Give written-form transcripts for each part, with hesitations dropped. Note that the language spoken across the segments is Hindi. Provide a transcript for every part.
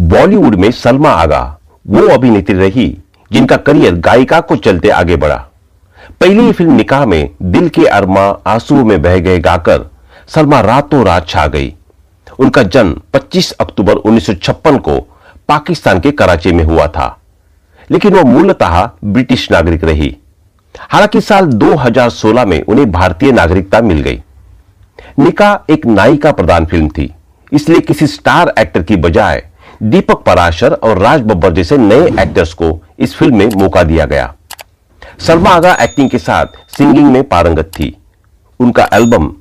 बॉलीवुड में सलमा आगा वो अभिनेत्री रही जिनका करियर गायिका को चलते आगे बढ़ा। पहली फिल्म निकाह में दिल के अरमा आंसुओं में बह गए गाकर सलमा रातों रात छा गई। उनका जन्म 25 अक्टूबर 1956 को पाकिस्तान के कराची में हुआ था, लेकिन वह मूलतः ब्रिटिश नागरिक रही। हालांकि साल 2016 में उन्हें भारतीय नागरिकता मिल गई। निकाह एक नायिका प्रधान फिल्म थी, इसलिए किसी स्टार एक्टर की बजाय दीपक पराशर और राज बब्बर जैसे नए एक्टर्स को इस फिल्म में मौका दिया गया। सलमा आगा एक्टिंग के साथ सिंगिंग में पारंगत थी। उनका एल्बम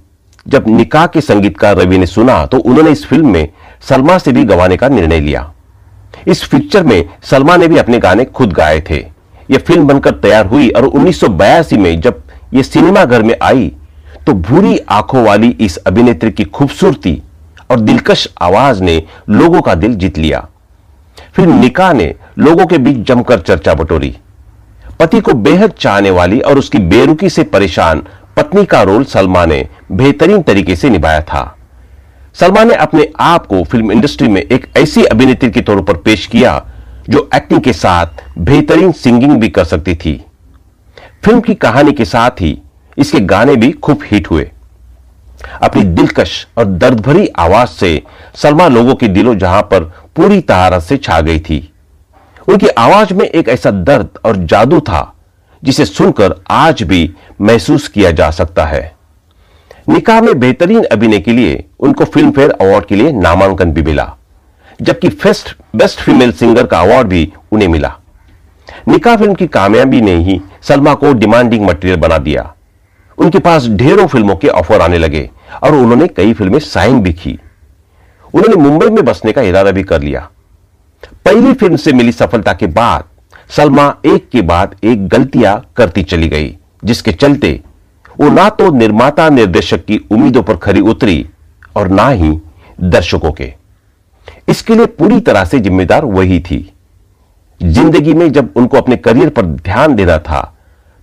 जब निकाह के संगीतकार रवि ने सुना तो उन्होंने इस फिल्म में सलमा से भी गवाने का निर्णय लिया। इस पिक्चर में सलमा ने भी अपने गाने खुद गाए थे। यह फिल्म बनकर तैयार हुई और 1982 में जब यह सिनेमाघर में आई तो भूरी आंखों वाली इस अभिनेत्री की खूबसूरती और दिलकश आवाज ने लोगों का दिल जीत लिया। फिल्म निकाह ने लोगों के बीच जमकर चर्चा बटोरी। पति को बेहद चाहने वाली और उसकी बेरुखी से परेशान पत्नी का रोल सलमा ने बेहतरीन तरीके से निभाया था। सलमा ने अपने आप को फिल्म इंडस्ट्री में एक ऐसी अभिनेत्री के तौर पर पेश किया जो एक्टिंग के साथ बेहतरीन सिंगिंग भी कर सकती थी। फिल्म की कहानी के साथ ही इसके गाने भी खूब हिट हुए। अपनी दिलकश और दर्द भरी आवाज से सलमा लोगों के दिलों जहां पर पूरी तरह से छा गई थी। उनकी आवाज में एक ऐसा दर्द और जादू था जिसे सुनकर आज भी महसूस किया जा सकता है। निकाह में बेहतरीन अभिनय के लिए उनको फिल्म फेयर अवार्ड के लिए नामांकन भी मिला, जबकि बेस्ट फीमेल सिंगर का अवार्ड भी उन्हें मिला। निकाह फिल्म की कामयाबी ने ही सलमा को डिमांडिंग मटेरियल बना दिया। उनके पास ढेरों फिल्मों के ऑफर आने लगे और उन्होंने कई फिल्में साइन भी की। उन्होंने मुंबई में बसने का इरादा भी कर लिया। पहली फिल्म से मिली सफलता के बाद सलमा एक के बाद एक गलतियां करती चली गई, जिसके चलते वो ना तो निर्माता निर्देशक की उम्मीदों पर खरी उतरी और ना ही दर्शकों के। इसके लिए पूरी तरह से जिम्मेदार वही थी। जिंदगी में जब उनको अपने करियर पर ध्यान देना था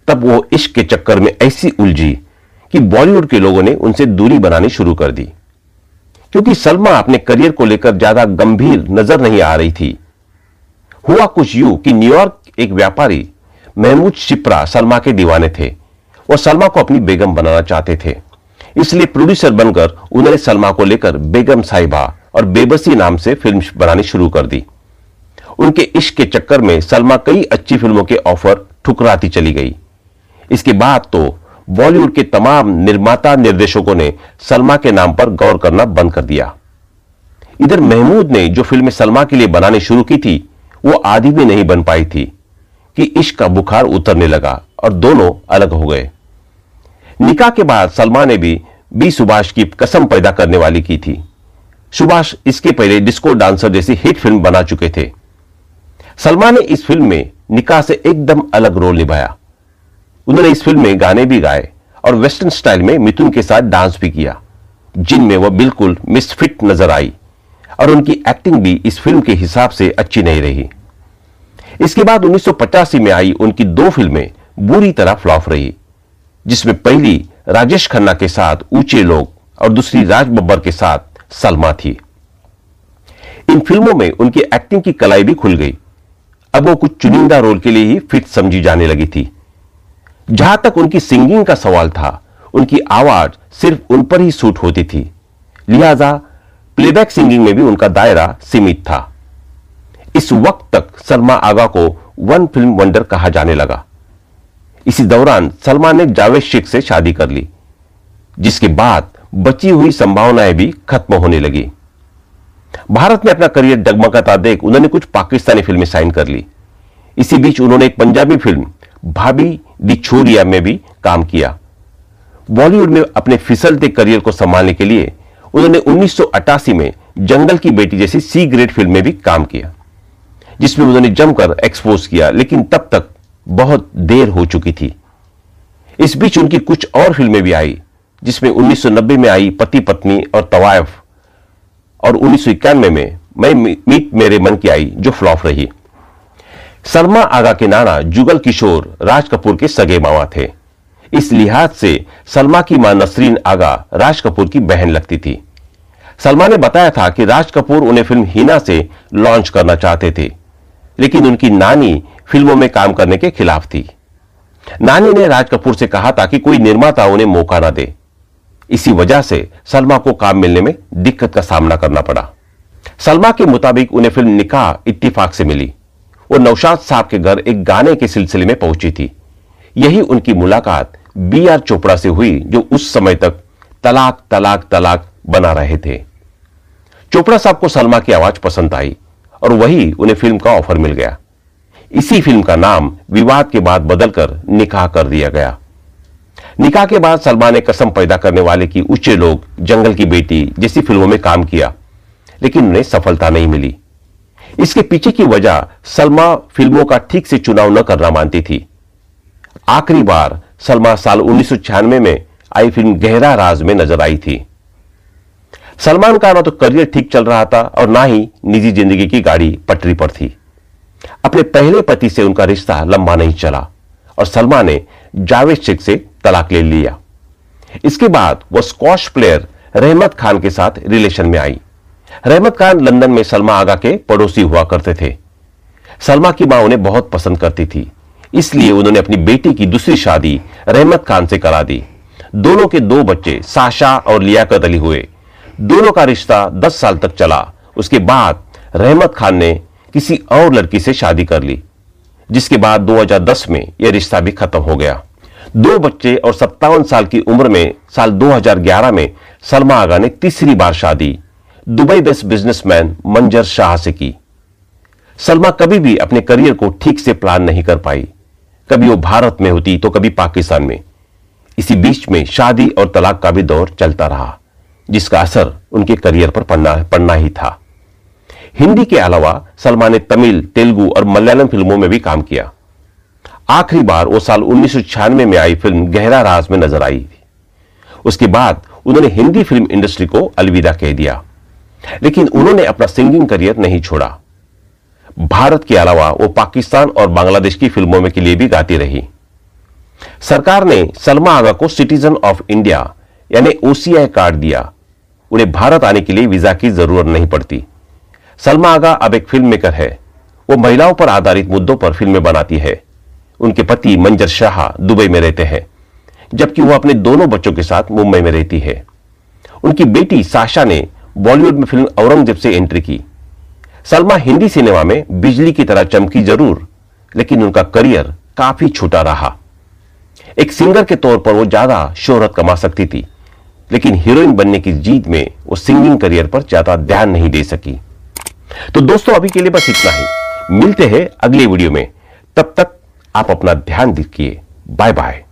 तब वो इश्क के चक्कर में ऐसी उलझी कि बॉलीवुड के लोगों ने उनसे दूरी बनानी शुरू कर दी। क्योंकि सलमा अपने करियर को लेकर ज्यादा गंभीर नजर नहीं आ रही थी। हुआ कुछ यूं कि न्यूयॉर्क एक व्यापारी महमूद शिप्रा सलमा के दीवाने थे। वह सलमा को अपनी बेगम बनाना चाहते थे, इसलिए प्रोड्यूसर बनकर उन्होंने सलमा को लेकर बेगम साहिबा और बेबसी नाम से फिल्म बनानी शुरू कर दी। उनके इश्क के चक्कर में सलमा कई अच्छी फिल्मों के ऑफर ठुकराती चली गई। इसके बाद तो बॉलीवुड के तमाम निर्माता निर्देशकों ने सलमा के नाम पर गौर करना बंद कर दिया। इधर महमूद ने जो फिल्में सलमा के लिए बनानी शुरू की थी वो आधी भी नहीं बन पाई थी कि इश्क का बुखार उतरने लगा और दोनों अलग हो गए। निकाह के बाद सलमा ने भी बी सुभाष की कसम पैदा करने वाली की थी। सुभाष इसके पहले डिस्को डांसर जैसी हिट फिल्म बना चुके थे। सलमा ने इस फिल्म में निकाह से एकदम अलग रोल निभाया। उन्होंने इस फिल्म में गाने भी गाए और वेस्टर्न स्टाइल में मिथुन के साथ डांस भी किया, जिनमें वह बिल्कुल मिसफिट नजर आई और उनकी एक्टिंग भी इस फिल्म के हिसाब से अच्छी नहीं रही। इसके बाद 1985 में आई उनकी दो फिल्में बुरी तरह फ्लॉप रही, जिसमें पहली राजेश खन्ना के साथ ऊंचे लोग और दूसरी राज बब्बर के साथ सलमा थी। इन फिल्मों में उनकी एक्टिंग की कलाई भी खुल गई। अब वो कुछ चुनिंदा रोल के लिए ही फिट समझी जाने लगी थी। जहां तक उनकी सिंगिंग का सवाल था, उनकी आवाज सिर्फ उन पर ही सूट होती थी, लिहाजा प्लेबैक सिंगिंग में भी उनका दायरा सीमित था। इस वक्त तक सलमा आगा को वन फिल्म वंडर कहा जाने लगा। इसी दौरान सलमा ने जावेद शेख से शादी कर ली, जिसके बाद बची हुई संभावनाएं भी खत्म होने लगी। भारत में अपना करियर डगमगाता देख उन्होंने कुछ पाकिस्तानी फिल्में साइन कर ली। इसी बीच उन्होंने एक पंजाबी फिल्म भाभी दी छोरिया में भी काम किया। बॉलीवुड में अपने फिसलते करियर को संभालने के लिए उन्होंने 1988 में जंगल की बेटी जैसी सी ग्रेड फिल्म में भी काम किया, जिसमें उन्होंने जमकर एक्सपोज किया, लेकिन तब तक बहुत देर हो चुकी थी। इस बीच उनकी कुछ और फिल्में भी आई, जिसमें 1990 में आई पति पत्नी और तवायफ और 1991 में मैं मीत मेरे मन की आई, जो फ्लॉप रही। सलमा आगा के नाना जुगल किशोर राज कपूर के सगे मामा थे। इस लिहाज से सलमा की मां नसरीन आगा राज कपूर की बहन लगती थी। सलमा ने बताया था कि राज कपूर उन्हें फिल्म हीना से लॉन्च करना चाहते थे, लेकिन उनकी नानी फिल्मों में काम करने के खिलाफ थी। नानी ने राज कपूर से कहा था कि कोई निर्माता उन्हें मौका ना दे। इसी वजह से सलमा को काम मिलने में दिक्कत का सामना करना पड़ा। सलमा के मुताबिक उन्हें फिल्म निकाह इत्तिफाक से मिली। वो नौशाद साहब के घर एक गाने के सिलसिले में पहुंची थी। यही उनकी मुलाकात B.R. चोपड़ा से हुई, जो उस समय तक तलाक तलाक तलाक बना रहे थे। चोपड़ा साहब को सलमा की आवाज पसंद आई और वही उन्हें फिल्म का ऑफर मिल गया। इसी फिल्म का नाम विवाद के बाद बदलकर निकाह कर दिया गया। निकाह के बाद सलमा ने कसम पैदा करने वाले की ऊंचे लोग, जंगल की बेटी जैसी फिल्मों में काम किया, लेकिन उन्हें सफलता नहीं मिली। इसके पीछे की वजह सलमा फिल्मों का ठीक से चुनाव न करना मानती थी। आखिरी बार सलमा साल 1996 में आई फिल्म गहरा राज में नजर आई थी। सलमान का ना तो करियर ठीक चल रहा था और ना ही निजी जिंदगी की गाड़ी पटरी पर थी। अपने पहले पति से उनका रिश्ता लंबा नहीं चला और सलमा ने जावेद शेख से तलाक ले लिया। इसके बाद वो स्क्वॉश प्लेयर रहमत खान के साथ रिलेशन में आई। रहमत खान लंदन में सलमा आगा के पड़ोसी हुआ करते थे। सलमा की मां उन्हें बहुत पसंद करती थी, इसलिए उन्होंने अपनी बेटी की दूसरी शादी रहमत खान से करा दी। दोनों के 2 बच्चे साशा और लियाकत अली हुए। दोनों का रिश्ता 10 साल तक चला। उसके बाद रहमत खान ने किसी और लड़की से शादी कर ली, जिसके बाद 2010 में यह रिश्ता भी खत्म हो गया। 2 बच्चे और 57 साल की उम्र में साल 2011 में सलमा आगा ने तीसरी बार शादी दुबई बेस्ड बिजनेसमैन मंजर शाह से की। सलमा कभी भी अपने करियर को ठीक से प्लान नहीं कर पाई। कभी वो भारत में होती तो कभी पाकिस्तान में। इसी बीच में शादी और तलाक का भी दौर चलता रहा, जिसका असर उनके करियर पर पड़ना ही था। हिंदी के अलावा सलमा ने तमिल, तेलुगु और मलयालम फिल्मों में भी काम किया। आखिरी बार वो साल 1996 में आई फिल्म गहरा राज में नजर आई थी। उसके बाद उन्होंने हिंदी फिल्म इंडस्ट्री को अलविदा कह दिया, लेकिन उन्होंने अपना सिंगिंग करियर नहीं छोड़ा। भारत के अलावा वो पाकिस्तान और बांग्लादेश की फिल्मों में के लिए भी गाती रही। सरकार ने सलमा आगा को सिटीजन ऑफ इंडिया यानी OCI कार्ड दिया। उन्हें भारत आने के लिए वीजा की जरूरत नहीं पड़ती। सलमा आगा अब एक फिल्म मेकर है। वो महिलाओं पर आधारित मुद्दों पर फिल्में बनाती है। उनके पति मंजर शाह दुबई में रहते हैं, जबकि वो अपने दोनों बच्चों के साथ मुंबई में रहती है। उनकी बेटी साशा ने बॉलीवुड में फिल्म औरंगजेब से एंट्री की। सलमा हिंदी सिनेमा में बिजली की तरह चमकी जरूर, लेकिन उनका करियर काफी छोटा रहा। एक सिंगर के तौर पर वो ज्यादा शोहरत कमा सकती थी, लेकिन हीरोइन बनने की जिद में वो सिंगिंग करियर पर ज्यादा ध्यान नहीं दे सकी। तो दोस्तों, अभी के लिए बस इतना ही। मिलते हैं अगले वीडियो में। तब तक आप अपना ध्यान रखिए। Bye bye.